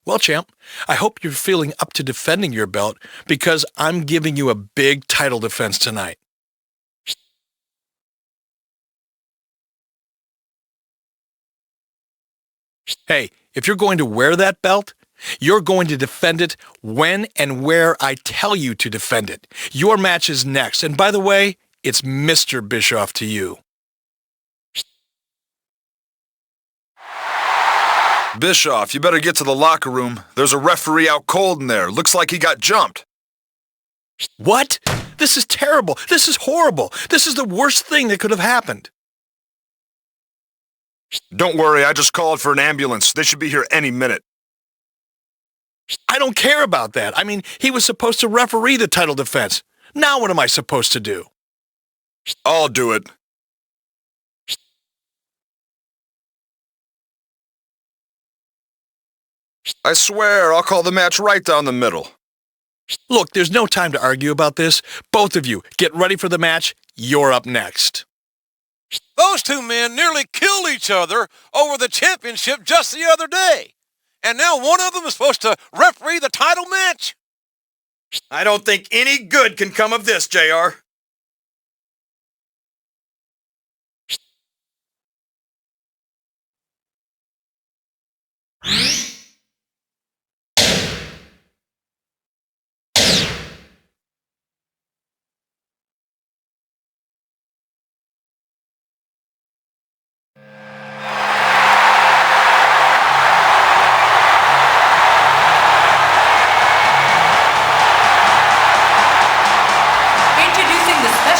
Well, champ, I hope you're feeling up to defending your belt because I'm giving you a big title defense tonight. Hey, if you're going to wear that belt, you're going to defend it when and where I tell you to defend it. Your match is next. And by the way, it's Mr. Bischoff to you. Bischoff, you better get to the locker room. There's a referee out cold in there. Looks like he got jumped. What? This is terrible. This is horrible. This is the worst thing that could have happened. Don't worry, I just called for an ambulance. They should be here any minute. I don't care about that. I mean, he was supposed to referee the title defense. Now what am I supposed to do? I'll do it. I swear, I'll call the match right down the middle. Look, there's no time to argue about this. Both of you, get ready for the match. You're up next. Those two men nearly killed each other over the championship just the other day. And now one of them is supposed to referee the title match? I don't think any good can come of this, JR.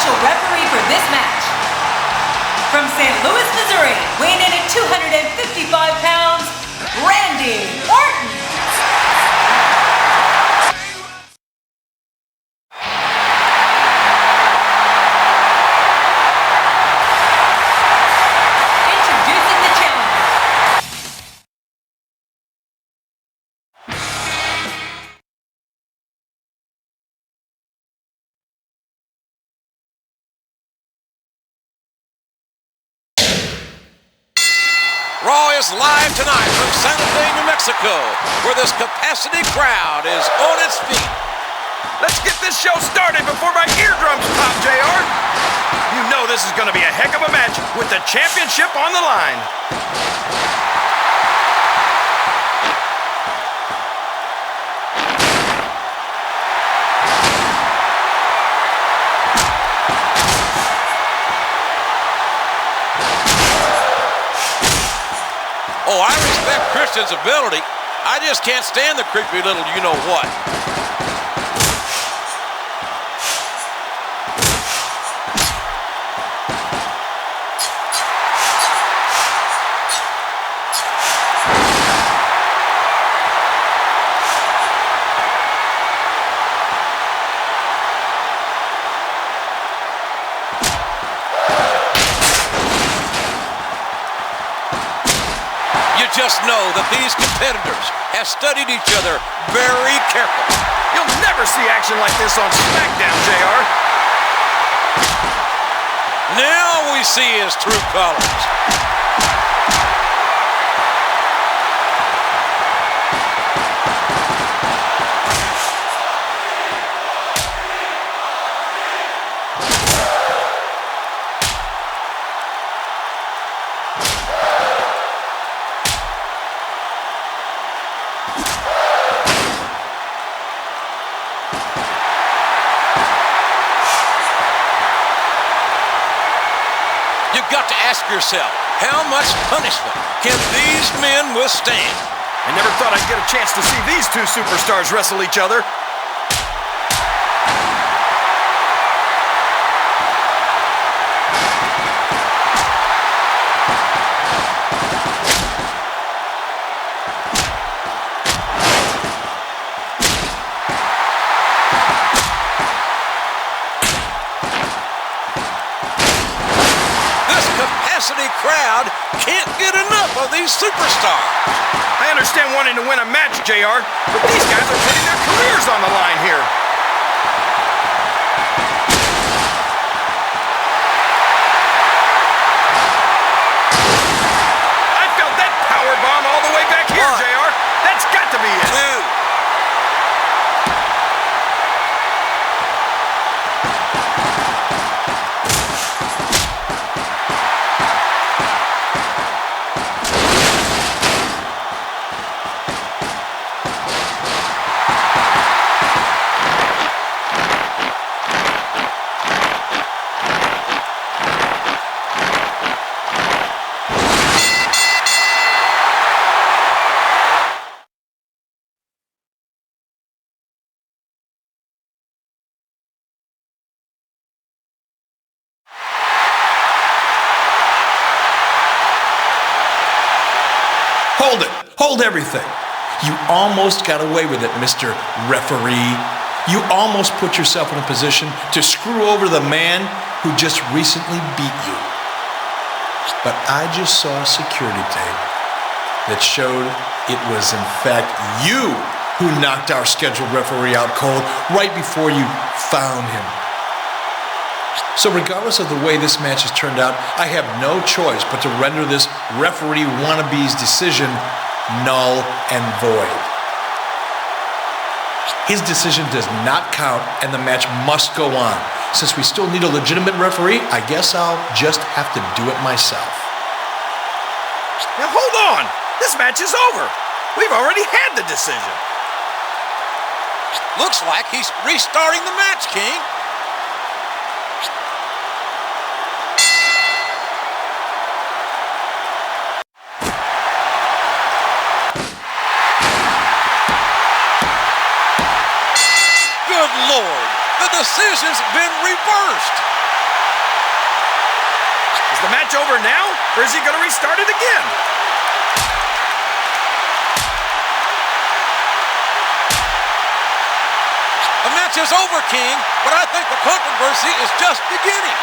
Referee for this match, from St. Louis, Missouri, weighing in at 255 pounds, Randy Orton. Introducing the challenger. Raw is live tonight from Santa Fe, New Mexico, where this capacity crowd is on its feet. Let's get this show started before my eardrums pop, JR. You know this is going to be a heck of a match with the championship on the line. Oh, I respect Christian's ability. I just can't stand the creepy little you-know-what. Just know that these competitors have studied each other very carefully. You'll never see action like this on SmackDown, JR. Now we see his true colors. You've got to ask yourself, how much punishment can these men withstand? I never thought I'd get a chance to see these two superstars wrestle each other. Crowd can't get enough of these superstars. I understand wanting to win a match, JR, but these guys are putting their careers on the line here. I felt that power bomb all the way back here, JR. That's got to be it. Hold everything. You almost got away with it, Mr. Referee. You almost put yourself in a position to screw over the man who just recently beat you. But I just saw a security tape that showed it was in fact you who knocked our scheduled referee out cold right before you found him. So regardless of the way this match has turned out, I have no choice but to render this referee wannabe's decision null and void. His decision does not count and the match must go on. Since we still need a legitimate referee, I guess I'll just have to do it myself. Now hold on! This match is over! We've already had the decision! Looks like he's restarting the match, King. Good Lord, the decision's been reversed. Is the match over now, or is he going to restart it again? The match is over, King, but I think the controversy is just beginning.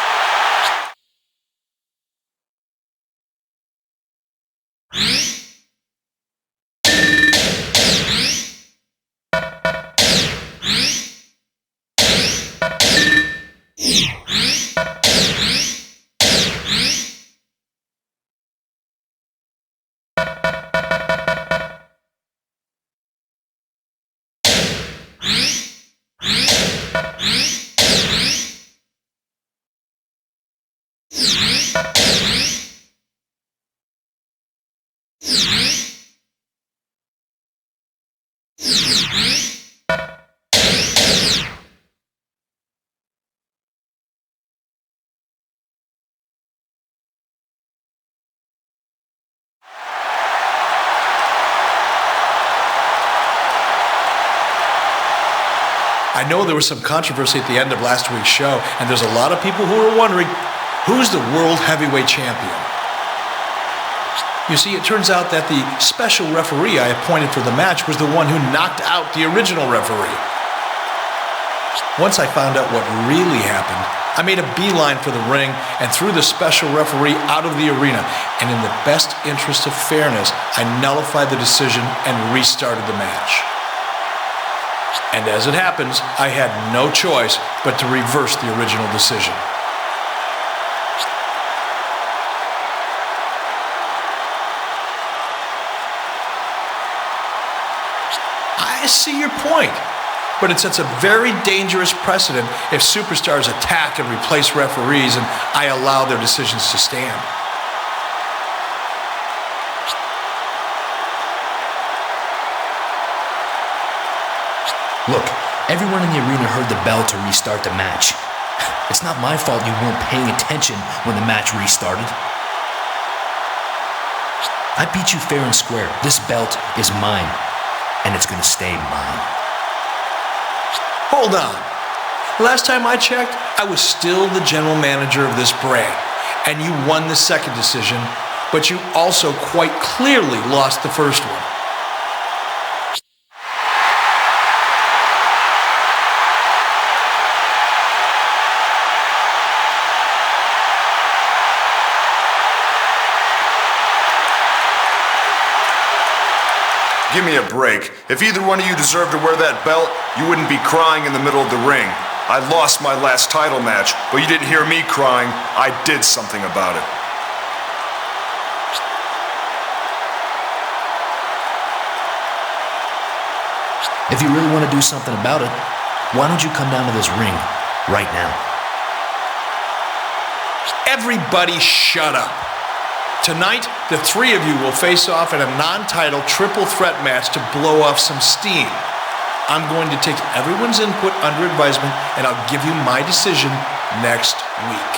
I know there was some controversy at the end of last week's show, and there's a lot of people who are wondering, who's the World Heavyweight Champion? You see, it turns out that the special referee I appointed for the match was the one who knocked out the original referee. Once I found out what really happened, I made a beeline for the ring and threw the special referee out of the arena, and in the best interest of fairness, I nullified the decision and restarted the match. And as it happens, I had no choice but to reverse the original decision. I see your point, but it sets a very dangerous precedent if superstars attack and replace referees and I allow their decisions to stand. Look, everyone in the arena heard the bell to restart the match. It's not my fault you weren't paying attention when the match restarted. I beat you fair and square. This belt is mine, and it's gonna stay mine. Hold on. Last time I checked, I was still the general manager of this brand, and you won the second decision, but you also quite clearly lost the first one. Give me a break. If either one of you deserved to wear that belt, you wouldn't be crying in the middle of the ring. I lost my last title match, but you didn't hear me crying. I did something about it. If you really want to do something about it, why don't you come down to this ring right now? Everybody shut up. Tonight, the three of you will face off in a non-title triple threat match to blow off some steam. I'm going to take everyone's input under advisement, and I'll give you my decision next week.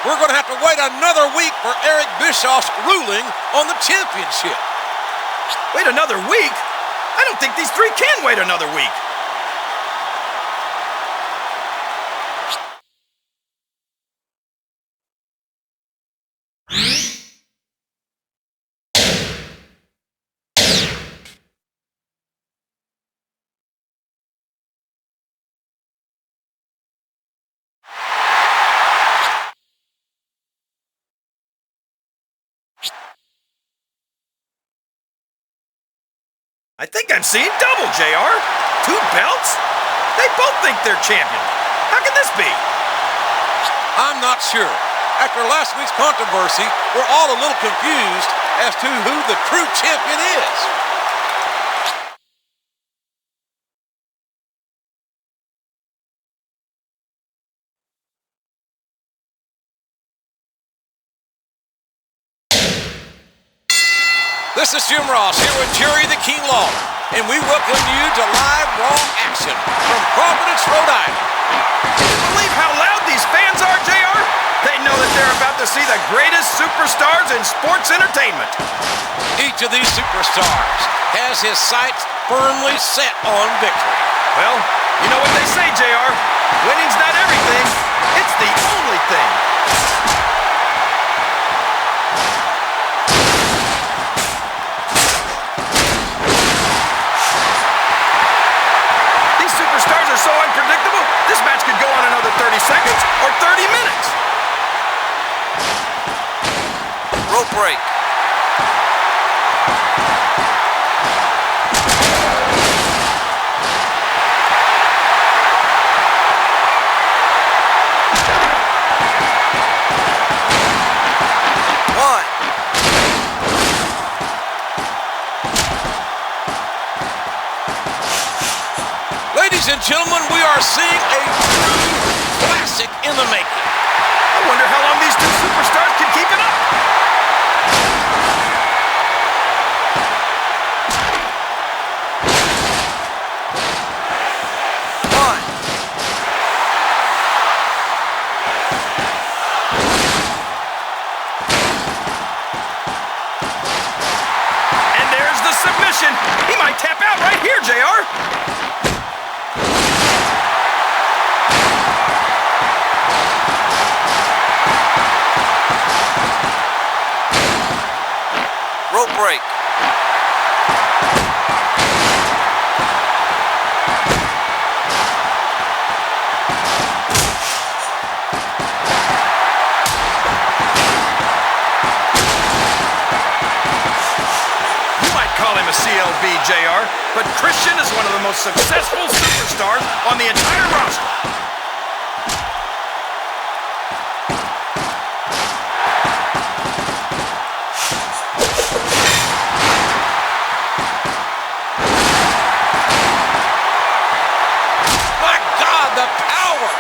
We're going to have to wait another week for Eric Bischoff's ruling on the championship. Wait another week? I don't think these three can wait another week. I think I'm seeing double, JR. 2 belts? They both think they're champion. How can this be? I'm not sure. After last week's controversy, we're all a little confused as to who the true champion is. This is Jim Ross here with Jerry the King Lawler, and we welcome you to live Raw action from Providence, Rhode Island. Can you believe how loud these fans are, JR? They know that they're about to see the greatest superstars in sports entertainment. Each of these superstars has his sights firmly set on victory. Well, you know what they say, JR. Winning's not everything. It's the only thing. These superstars are so unpredictable, this match could go on another 30 seconds or 30 minutes. Rope break. One. Ladies and gentlemen, we are seeing a true classic in the making. I wonder how long these 2 superstars can keep it up. One. And there's the submission. He might tap out right here, JR. Rope break. You might call him a CLB, JR, but Christian is one of the most successful superstars on the entire roster. My God, the power!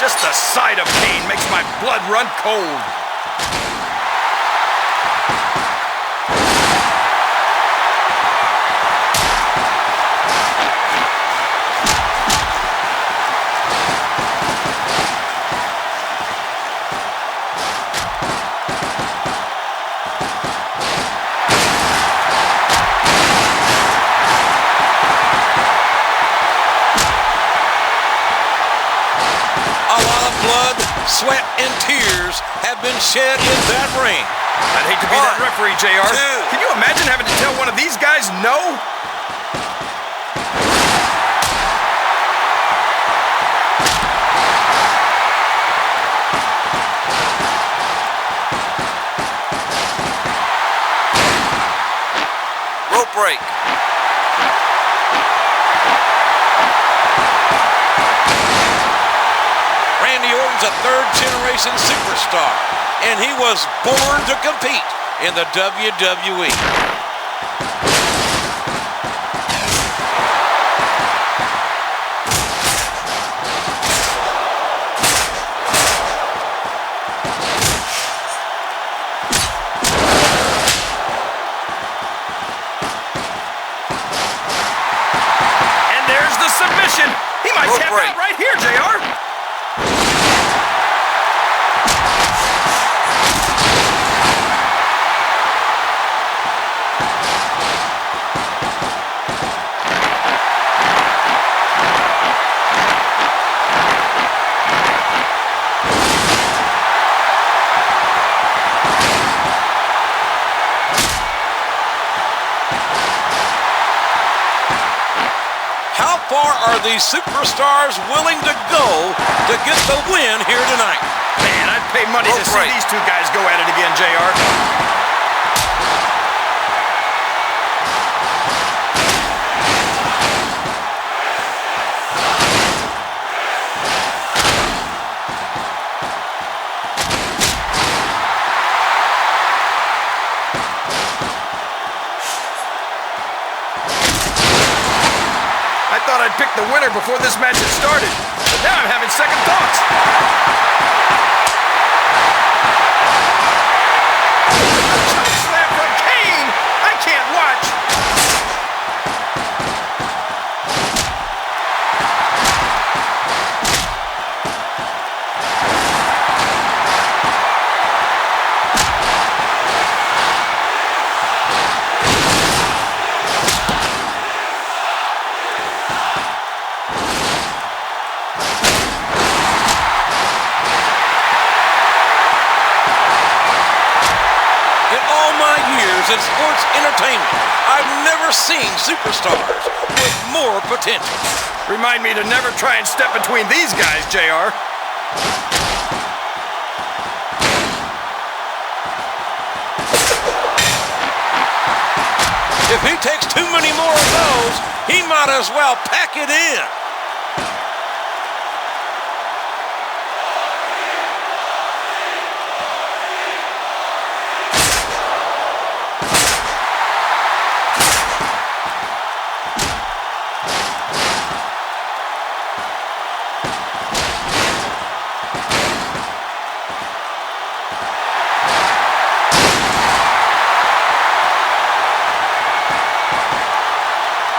Just the sight of pain makes my blood run cold. Blood, sweat, and tears have been shed in that ring. I'd hate to be that referee, JR. Can you imagine having to tell one of these guys no? Rope break. Randy Orton's a third-generation superstar, and he was born to compete in the WWE. And there's the submission. He might Rope tap break. out right here, JR. far are these superstars willing to go to get the win here tonight? Man, I'd pay money to see these two guys go at it again, JR. I thought I'd pick the winner before this match had started, but now I'm having second thoughts. Choke slam from Kane! I can't watch! In sports entertainment, I've never seen superstars with more potential. Remind me to never try and step between these guys, JR. If he takes too many more of those, he might as well pack it in.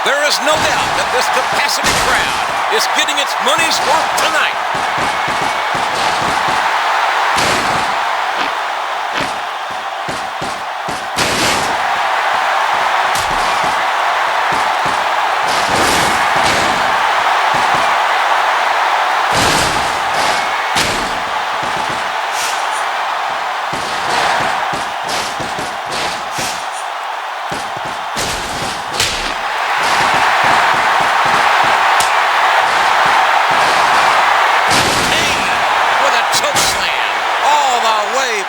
There is no doubt that this capacity crowd is getting its money's worth tonight.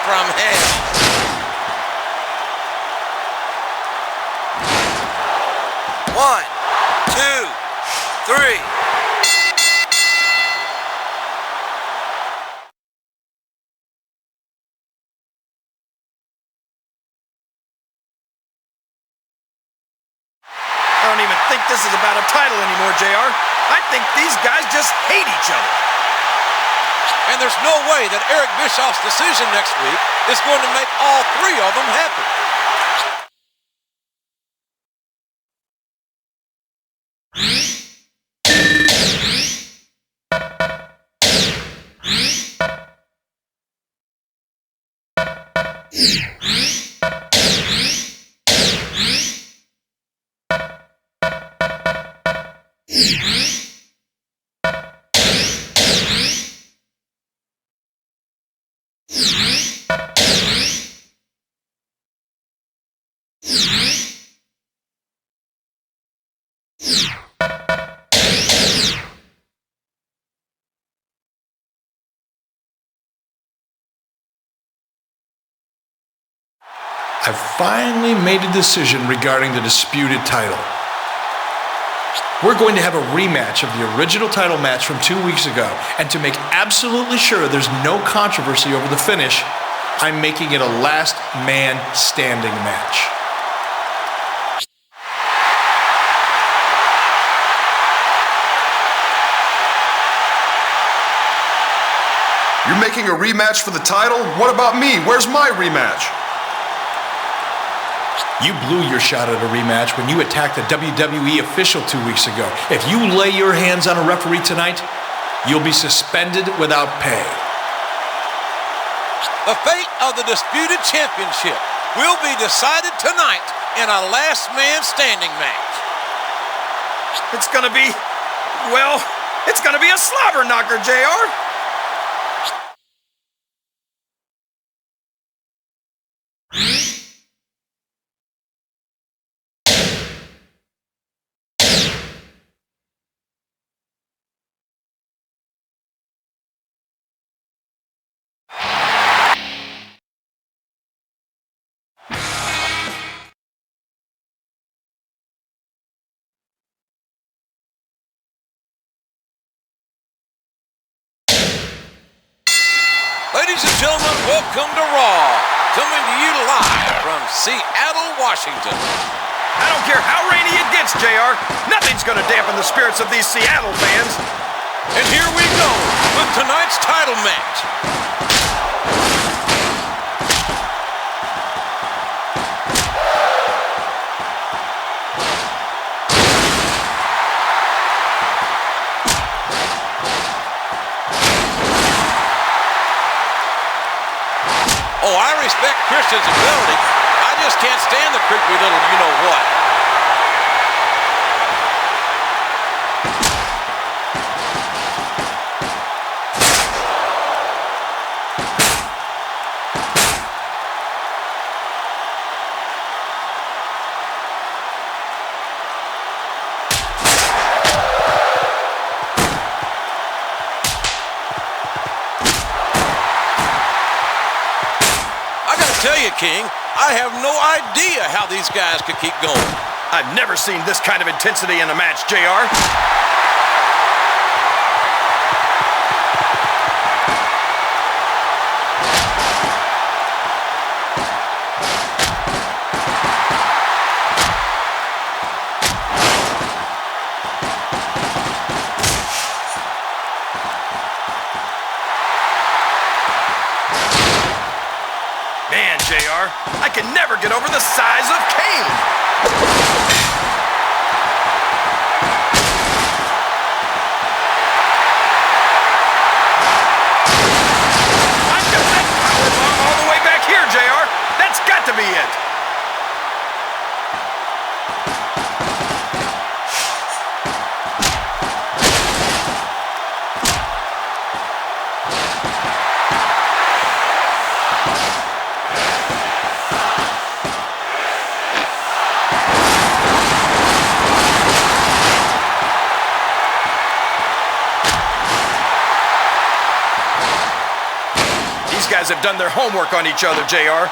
From hell. 1, 2, 3. I don't even think this is about a title anymore, JR. I think these guys just hate each other. And there's no way that Eric Bischoff's decision next week is going to make all three of them happy. I finally made a decision regarding the disputed title. We're going to have a rematch of the original title match from 2 weeks ago, and to make absolutely sure there's no controversy over the finish, I'm making it a last man standing match. You're making a rematch for the title? What about me? Where's my rematch? You blew your shot at a rematch when you attacked the WWE official 2 weeks ago. If you lay your hands on a referee tonight, you'll be suspended without pay. The fate of the disputed championship will be decided tonight in a last man standing match. It's gonna be, well, it's gonna be a slobber knocker, JR. Ladies and gentlemen, welcome to Raw. Coming to you live from Seattle, Washington. I don't care how rainy it gets, JR. Nothing's going to dampen the spirits of these Seattle fans. And here we go with tonight's title match. Oh, I respect Christian's ability. I just can't stand the creepy little you-know-what. Tell you, King, I have no idea how these guys could keep going. I've never seen this kind of intensity in a match, JR. Man, JR, I can never get over the size of Kane. I've got that powerbomb all the way back here, JR. That's got to be it. These guys have done their homework on each other, JR.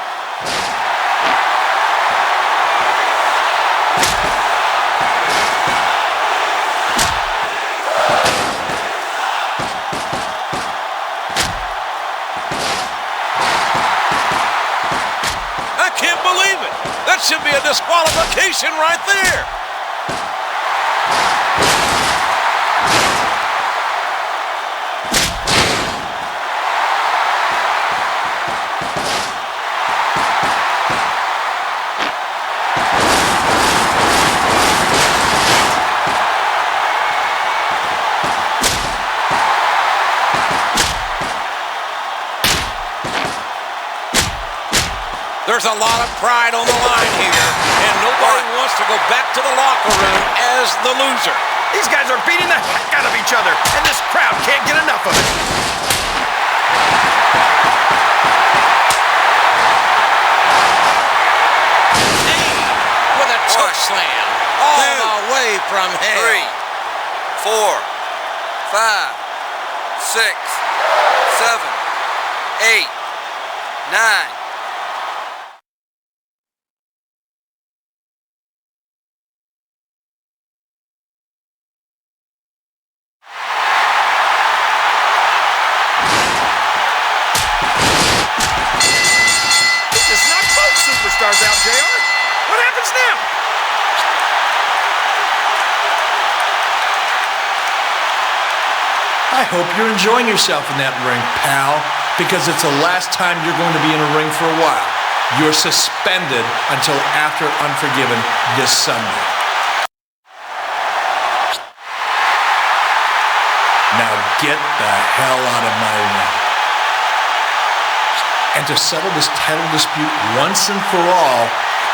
I can't believe it. That should be a disqualification right there. There's a lot of pride on the line here, and nobody wants to go back to the locker room as the loser. These guys are beating the heck out of each other, and this crowd can't get enough of it. With a choke slam all the way from hell. 3, 4, 5, 6, 7, 8, 9. Superstars out, JR. What happens now? I hope you're enjoying yourself in that ring, pal, because it's the last time you're going to be in a ring for a while. You're suspended until after Unforgiven this Sunday. Now get the hell out of my ring. And to settle this title dispute once and for all,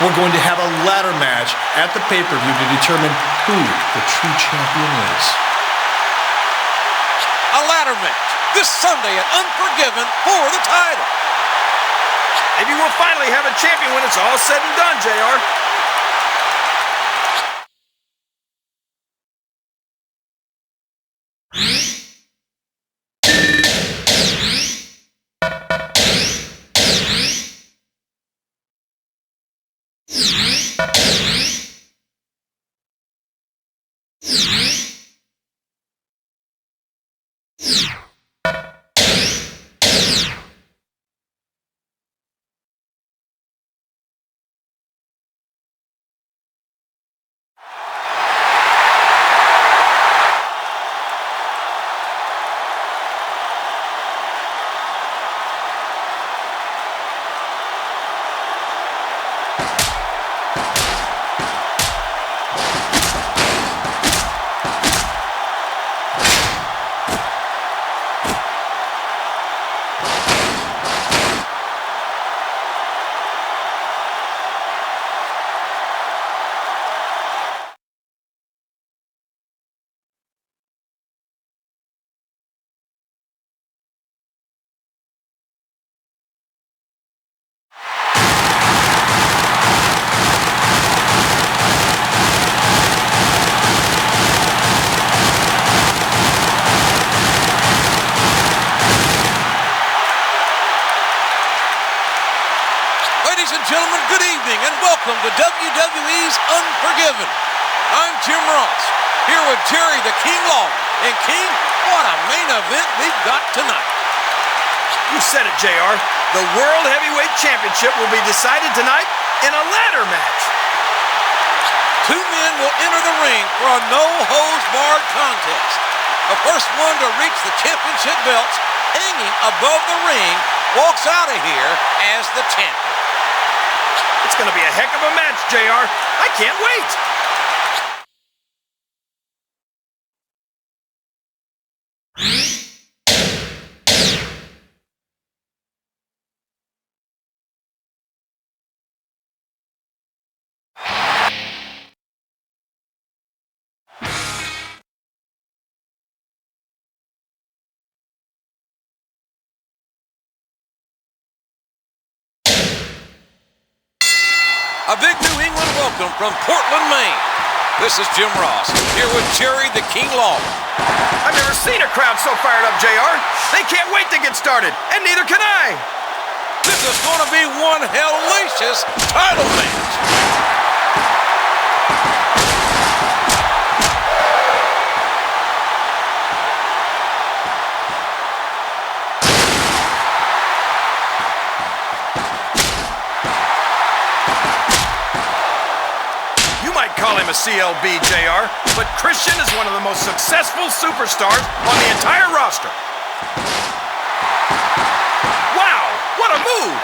we're going to have a ladder match at the pay-per-view to determine who the true champion is. A ladder match this Sunday at Unforgiven for the title. Maybe we'll finally have a champion when it's all said and done, JR. Good evening and welcome to WWE's Unforgiven. I'm Jim Ross, here with Jerry the King Lawler. And King, what a main event we've got tonight. You said it, JR. The World Heavyweight Championship will be decided tonight in a ladder match. Two men will enter the ring for a no-holds-barred contest. The first one to reach the championship belts hanging above the ring walks out of here as the champion. It's going to be a heck of a match, JR. I can't wait. A big New England welcome from Portland, Maine. This is Jim Ross, here with Jerry the King Lawler. I've never seen a crowd so fired up, JR. They can't wait to get started, and neither can I. This is going to be one hellacious title match. Call him a CLB, JR, but Christian is one of the most successful superstars on the entire roster. Wow, what a move!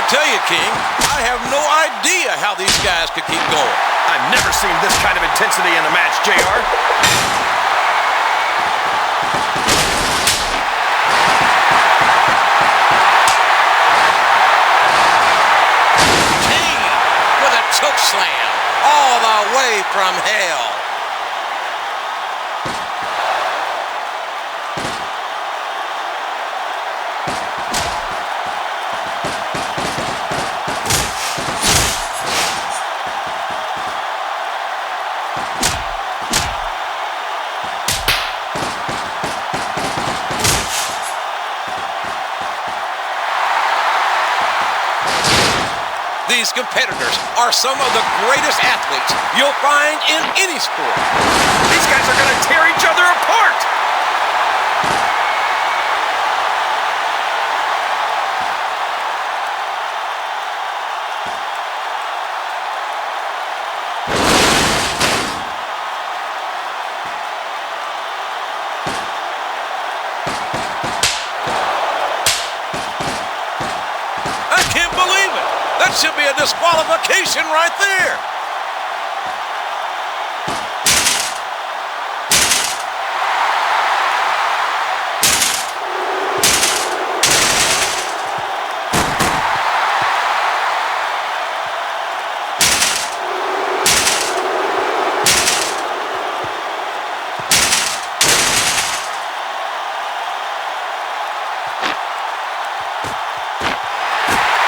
Tell you, King, I have no idea how these guys could keep going. I've never seen this kind of intensity in a match, JR. King with a choke slam all the way from hell. These competitors are some of the greatest athletes you'll find in any sport. These guys are going to tear each other apart. I can't believe it. That should be a disqualification right there.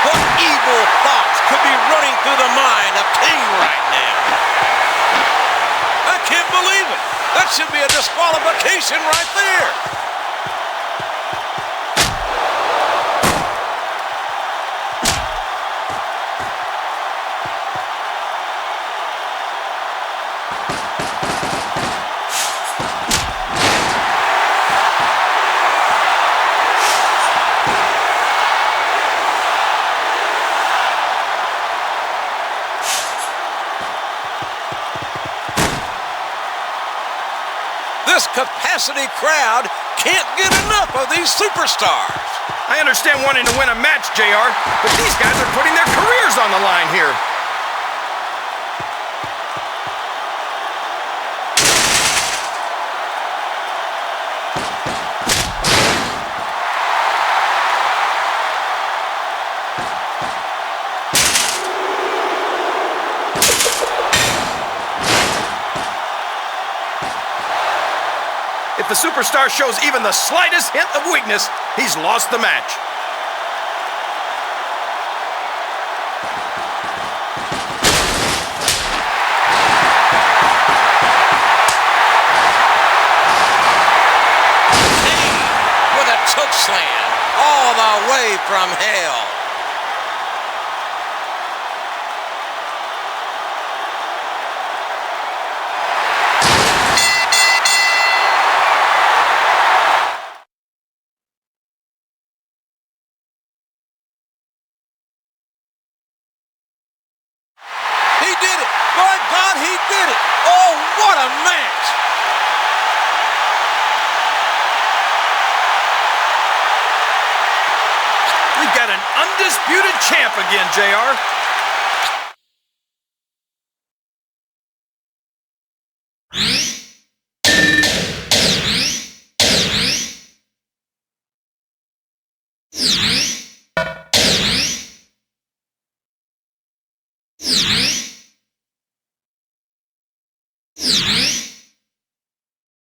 What evil thoughts could be running through the mind of King right now? I can't believe it. That should be a disqualification right there. This capacity crowd can't get enough of these superstars. I understand wanting to win a match, JR, but these guys are putting their careers on the line here. If the superstar shows even the slightest hint of weakness, he's lost the match. Choke slam all the way from hell. He did it. By God, he did it. Oh, what a match. We've got an undisputed champ again, JR.